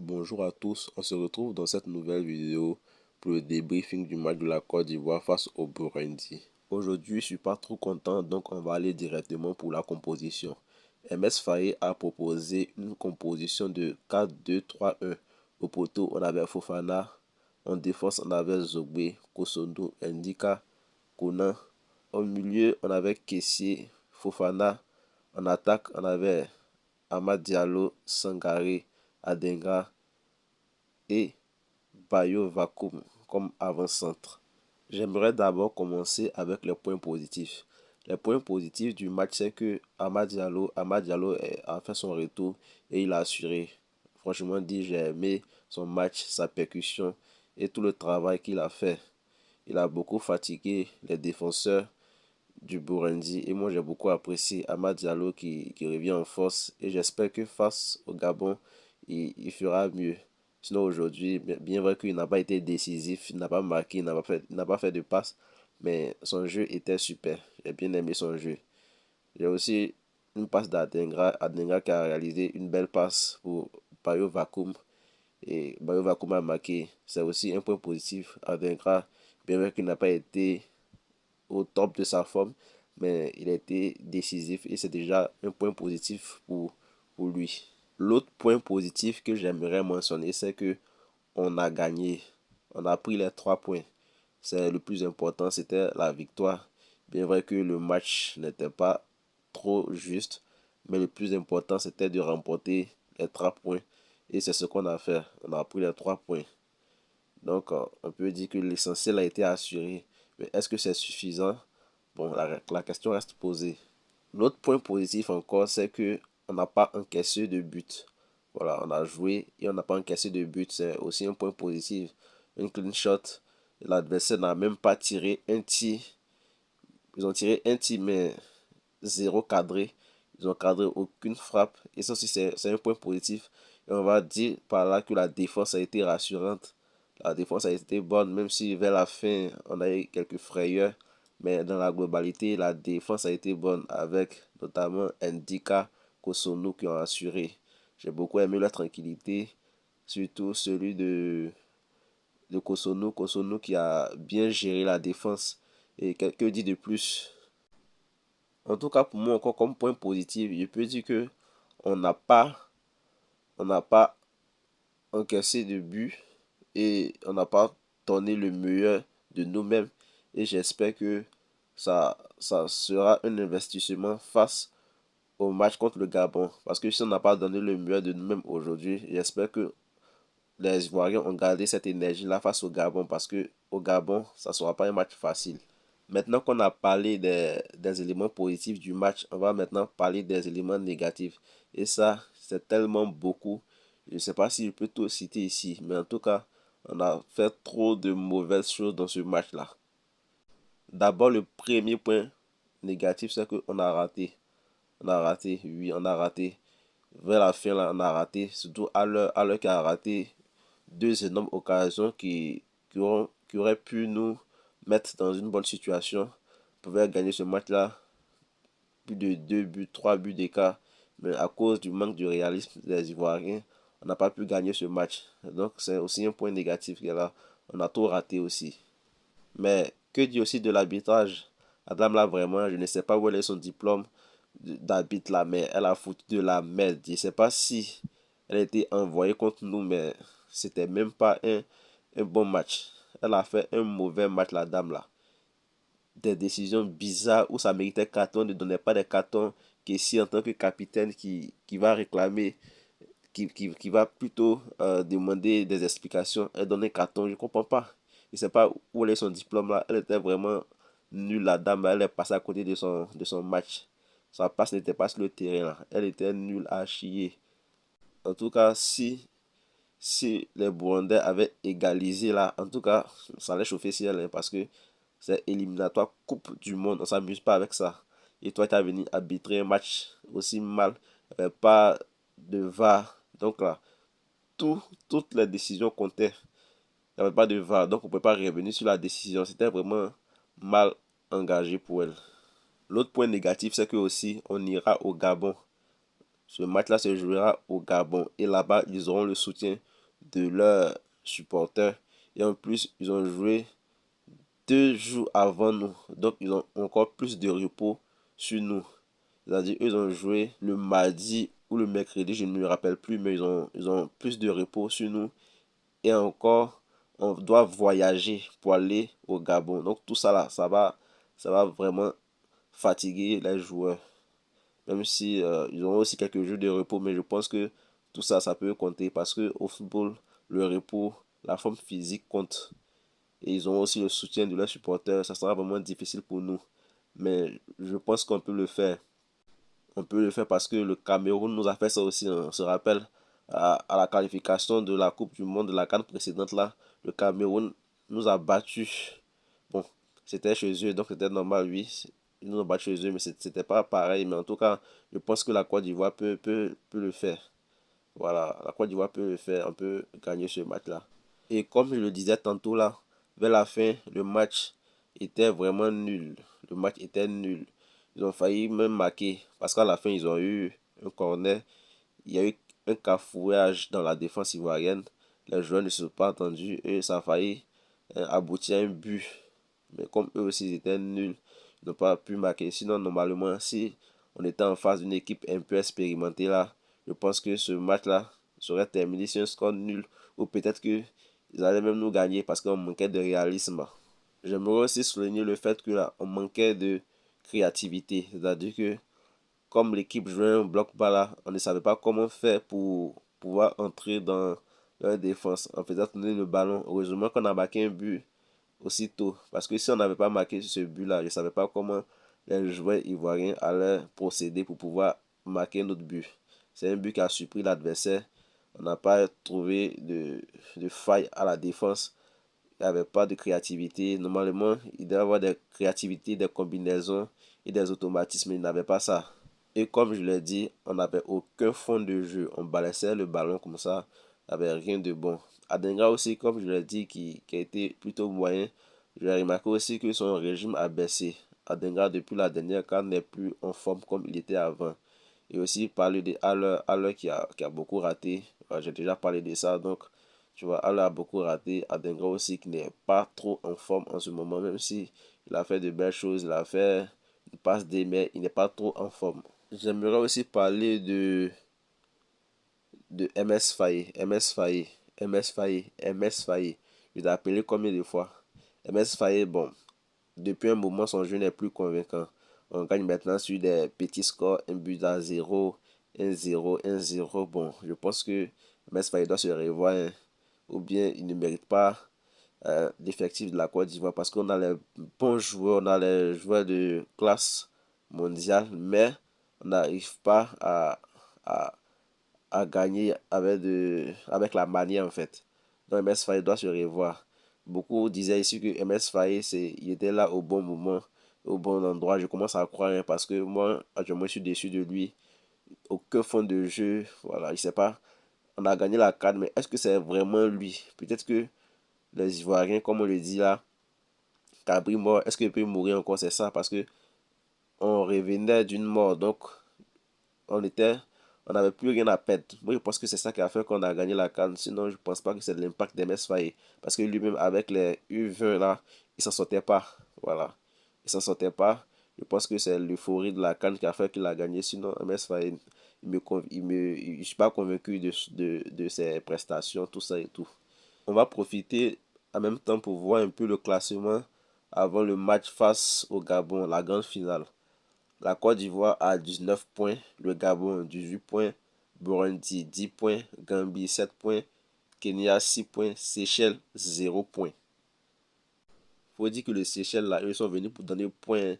Bonjour à tous, on se retrouve dans cette nouvelle vidéo pour le débriefing du match de la Côte d'Ivoire face au Burundi. Aujourd'hui, je suis pas trop content, donc on va aller directement pour la composition. MS Faye a proposé une composition de 4-2-3-1. Au poteau, on avait Fofana. En défense, on avait Zogbe, Kosondo, Ndika, Konan. Au milieu, on avait Kessié, Fofana. En attaque, on avait Amad Diallo, Sangaré, Adenga et Bayo Vakoum comme avant-centre. J'aimerais d'abord commencer avec les points positifs. Les points positifs du match, c'est que Amad Diallo a fait son retour et il a assuré. Franchement dit, j'ai aimé son match, sa percussion et tout le travail qu'il a fait. Il a beaucoup fatigué les défenseurs du Burundi et moi j'ai beaucoup apprécié Amad Diallo qui revient en force et j'espère que face au Gabon, il fera mieux. Sinon aujourd'hui, bien vrai qu'il n'a pas été décisif, il n'a pas marqué, il n'a pas fait de passe, mais son jeu était super. J'ai bien aimé son jeu. J'ai aussi une passe Adenga qui a réalisé une belle passe pour Bayo Vakoum et Bayo Vakoum a marqué. C'est aussi un point positif. Adenga, bien vrai qu'il n'a pas été au top de sa forme, mais il a été décisif et c'est déjà un point positif pour lui. L'autre point positif que j'aimerais mentionner, c'est que on a gagné. On a pris les 3 points. C'est le plus important, c'était la victoire. Bien vrai que le match n'était pas trop juste, mais le plus important, c'était de remporter les 3 points. Et c'est ce qu'on a fait. On a pris les 3 points. Donc, on peut dire que l'essentiel a été assuré. Mais est-ce que c'est suffisant? Bon, la question reste posée. L'autre point positif encore, c'est que on n'a pas encaissé de but. Voilà, on a joué et on n'a pas encaissé de but. C'est aussi un point positif. Une clean shot. L'adversaire n'a même pas tiré un tir. Ils ont tiré un tir, mais zéro cadré. Ils ont cadré aucune frappe. Et ça aussi, c'est un point positif. Et on va dire par là que la défense a été rassurante. La défense a été bonne, même si vers la fin, on a eu quelques frayeurs. Mais dans la globalité, la défense a été bonne avec notamment Ndika, Kosono qui ont assuré. J'ai beaucoup aimé la tranquillité, surtout celui de Kosono. Kosono qui a bien géré la défense. Et que dit de plus? En tout cas, pour moi, encore comme point positif, je peux dire que on n'a pas, on n'a pas encaissé de but et on n'a pas donné le meilleur de nous-mêmes. Et j'espère que ça sera un investissement face au match contre le Gabon. Parce que si on n'a pas donné le meilleur de nous-mêmes aujourd'hui, j'espère que les Ivoiriens ont gardé cette énergie-là face au Gabon. Parce que au Gabon, ça ne sera pas un match facile. Maintenant qu'on a parlé des éléments positifs du match, on va maintenant parler des éléments négatifs. Et ça, c'est tellement beaucoup. Je ne sais pas si je peux tout citer ici, mais en tout cas, on a fait trop de mauvaises choses dans ce match-là. D'abord, le premier point négatif, c'est qu'on a raté. On a raté, oui, on a raté. Vers la fin, là, on a raté. Surtout à l'heure qu'il a raté deux énormes occasions qui auraient pu nous mettre dans une bonne situation. On pouvait gagner ce match-là, plus de 2 buts, 3 buts d'écart. Mais à cause du manque de réalisme des Ivoiriens, on n'a pas pu gagner ce match. Donc c'est aussi un point négatif qui est là. On a tout raté aussi. Mais que dit aussi de l'arbitrage? La dame là, vraiment, je ne sais pas où elle est son diplôme d'arbitre là, mais elle a foutu de la merde. Je ne sais pas si elle a été envoyée contre nous, mais c'était même pas un bon match. Elle a fait un mauvais match, la dame là. Des décisions bizarres où ça méritait carton, ne donnait pas des cartons. Que si en tant que capitaine qui va réclamer, qui va plutôt demander des explications, elle donne un carton, je ne comprends pas. Je ne sais pas où elle est son diplôme là. Elle était vraiment nulle, la dame. Elle est passée à côté de son match. Sa passe n'était pas sur le terrain là. Elle était nulle à chier. En tout cas, si les Burundais avaient égalisé là, en tout cas, ça allait chauffer ciel hein, parce que c'est éliminatoire Coupe du Monde. On s'amuse pas avec ça. Et toi, tu as venu arbitrer un match aussi mal. Il n'y avait pas de VAR. Donc là, toutes les décisions comptaient. Il n'y avait pas de VAR. Donc on ne peut pas revenir sur la décision. C'était vraiment mal engagé pour elle. L'autre point négatif, c'est que aussi, on ira au Gabon. Ce match-là se jouera au Gabon. Et là-bas, ils auront le soutien de leurs supporters. Et en plus, ils ont joué 2 jours avant nous. Donc, ils ont encore plus de repos sur nous. C'est-à-dire, ils ont joué le mardi ou le mercredi, je ne me rappelle plus, mais ils ont plus de repos sur nous. Et encore, on doit voyager pour aller au Gabon. Donc, tout ça là, ça va vraiment fatiguer les joueurs. Même si ils ont aussi quelques jours de repos, mais je pense que tout ça, ça peut compter parce que au football, le repos, la forme physique compte. Et ils ont aussi le soutien de leurs supporters. Ça sera vraiment difficile pour nous. Mais je pense qu'on peut le faire. On peut le faire parce que le Cameroun nous a fait ça aussi. On se rappelle à la qualification de la Coupe du Monde de la CAN précédente là, le Cameroun nous a battus. Bon, c'était chez eux, donc c'était normal, oui. Ils nous ont battus chez eux, mais c'était pas pareil. Mais en tout cas, je pense que la Côte d'Ivoire peut le faire. Voilà, la Côte d'Ivoire peut le faire. On peut gagner ce match-là. Et comme je le disais tantôt là, vers la fin, le match était vraiment nul. Le match était nul. Ils ont failli même marquer parce qu'à la fin, ils ont eu un corner. Il y a eu un cafouillage dans la défense ivoirienne. Les joueurs ne se sont pas entendus et ça a failli aboutir à un but. Mais comme eux aussi ils étaient nuls, ils n'ont pas pu marquer. Sinon, normalement, si on était en face d'une équipe un peu expérimentée là, je pense que ce match-là serait terminé sur un score nul. Ou peut-être que ils allaient même nous gagner parce qu'on manquait de réalisme. J'aimerais aussi souligner le fait que là, on manquait de créativité. C'est-à-dire que comme l'équipe jouait un bloc bas là, on ne savait pas comment faire pour pouvoir entrer dans leur défense en faisant tourner le ballon. Heureusement qu'on a marqué un but aussitôt. Parce que si on n'avait pas marqué ce but-là, je ne savais pas comment les joueurs ivoiriens allaient procéder pour pouvoir marquer notre but. C'est un but qui a surpris l'adversaire. On n'a pas trouvé de faille à la défense. Il n'y avait pas de créativité. Normalement, il devait y avoir des créativités, des combinaisons et des automatismes. Il n'avait pas ça. Et comme je l'ai dit, on n'avait aucun fond de jeu. On balançait le ballon comme ça. Il n'y avait rien de bon. Adenga aussi, comme je l'ai dit, qui a été plutôt moyen. J'ai remarqué aussi que son régime a baissé. Adenga, depuis la dernière CAN, n'est plus en forme comme il était avant. Et aussi parler de Haller qui a beaucoup raté. J'ai déjà parlé de ça. Donc, tu vois, Haller a beaucoup raté. Adenga aussi qui n'est pas trop en forme en ce moment. Même si il a fait de belles choses. Il a fait une passe D, mais il n'est pas trop en forme. J'aimerais aussi parler de MS Faye. MS Faye. MS Faye. MS Faye. Je l'ai appelé combien de fois? MS Faye, bon, depuis un moment, son jeu n'est plus convaincant. On gagne maintenant sur des petits scores, un but à 0, 1-0, 1-0. Bon, je pense que MS Faye doit se revoir, hein. Ou bien il ne mérite pas l'effectif de la Côte d'Ivoire parce qu'on a les bons joueurs, on a les joueurs de classe mondiale, mais on n'arrive pas à, à gagner avec la manière en fait. Donc MS Faye doit se revoir. Beaucoup disaient ici que MS Faye, il était là au bon moment, au bon endroit. Je commence à croire, hein, parce que moi, je suis déçu de lui. Aucun fond de jeu, voilà, je sais pas. On a gagné la CAN, mais est-ce que c'est vraiment lui? Peut-être que les Ivoiriens, comme on le dit là, Cabri mort, est-ce qu'il peut mourir encore? C'est ça, parce que on revenait d'une mort, donc on était, on n'avait plus rien à perdre. Moi, je pense que c'est ça qui a fait qu'on a gagné la CAN. Sinon, je pense pas que c'est l'impact d'Ms Faye. Parce que lui-même, avec les U20 là, il s'en sortait pas. Voilà. Il s'en sortait pas. Je pense que c'est l'euphorie de la CAN qui a fait qu'il a gagné. Sinon, MS Faye, je suis pas convaincu de ses prestations, tout ça et tout. On va profiter en même temps pour voir un peu le classement avant le match face au Gabon, la grande finale. La Côte d'Ivoire a 19 points, le Gabon 18 points, Burundi 10 points, Gambie 7 points, Kenya 6 points, Seychelles 0 points. Faut dire que les Seychelles là, ils sont venus pour donner points.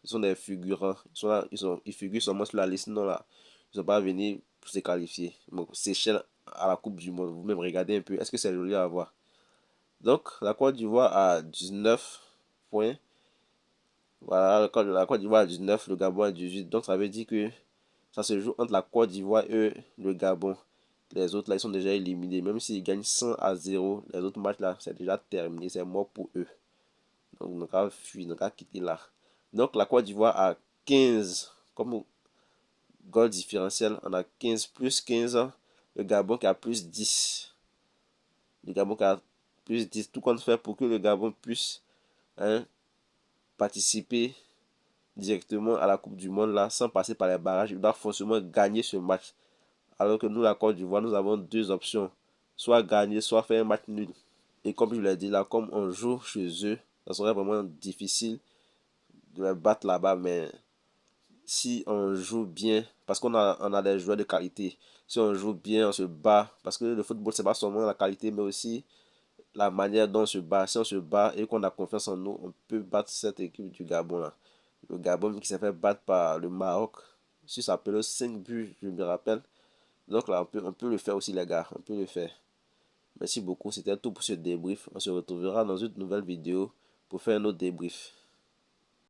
Ils sont des figurants. Ils sont là, ils figurent seulement sur la liste. Non là, ils sont pas venus pour se qualifier. Donc Seychelles à la Coupe du Monde, vous-même regardez un peu. Est-ce que c'est joli à voir? Donc la Côte d'Ivoire a 19 points. Voilà, la Côte d'Ivoire a 19, le Gabon a 18. Donc ça veut dire que ça se joue entre la Côte d'Ivoire et le Gabon. Les autres là, ils sont déjà éliminés. Même s'ils gagnent 100-0, les autres matchs là, c'est déjà terminé. C'est mort pour eux. Donc, on a fui, on a quitté là. Donc, la Côte d'Ivoire a 15 comme goal différentiel. On a 15 plus 15. Le Gabon qui a plus 10. Le Gabon qui a plus tout compte faire pour que le Gabon puisse, hein, participer directement à la Coupe du Monde là, sans passer par les barrages. Il doit forcément gagner ce match. Alors que nous, la Côte d'Ivoire, nous avons deux options. Soit gagner, soit faire un match nul. Et comme je l'ai dit là, comme on joue chez eux, ça serait vraiment difficile de les battre là-bas. Mais si on joue bien, parce qu'on a des joueurs de qualité, si on joue bien, on se bat. Parce que le football, c'est pas seulement la qualité, mais aussi la manière dont on se bat. Si on se bat et qu'on a confiance en nous, on peut battre cette équipe du Gabon là. Le Gabon qui s'est fait battre par le Maroc sur sa pelouse 5 buts, je me rappelle. Donc là, on peut le faire aussi, les gars. On peut le faire. Merci beaucoup. C'était tout pour ce débrief. On se retrouvera dans une nouvelle vidéo pour faire un autre débrief.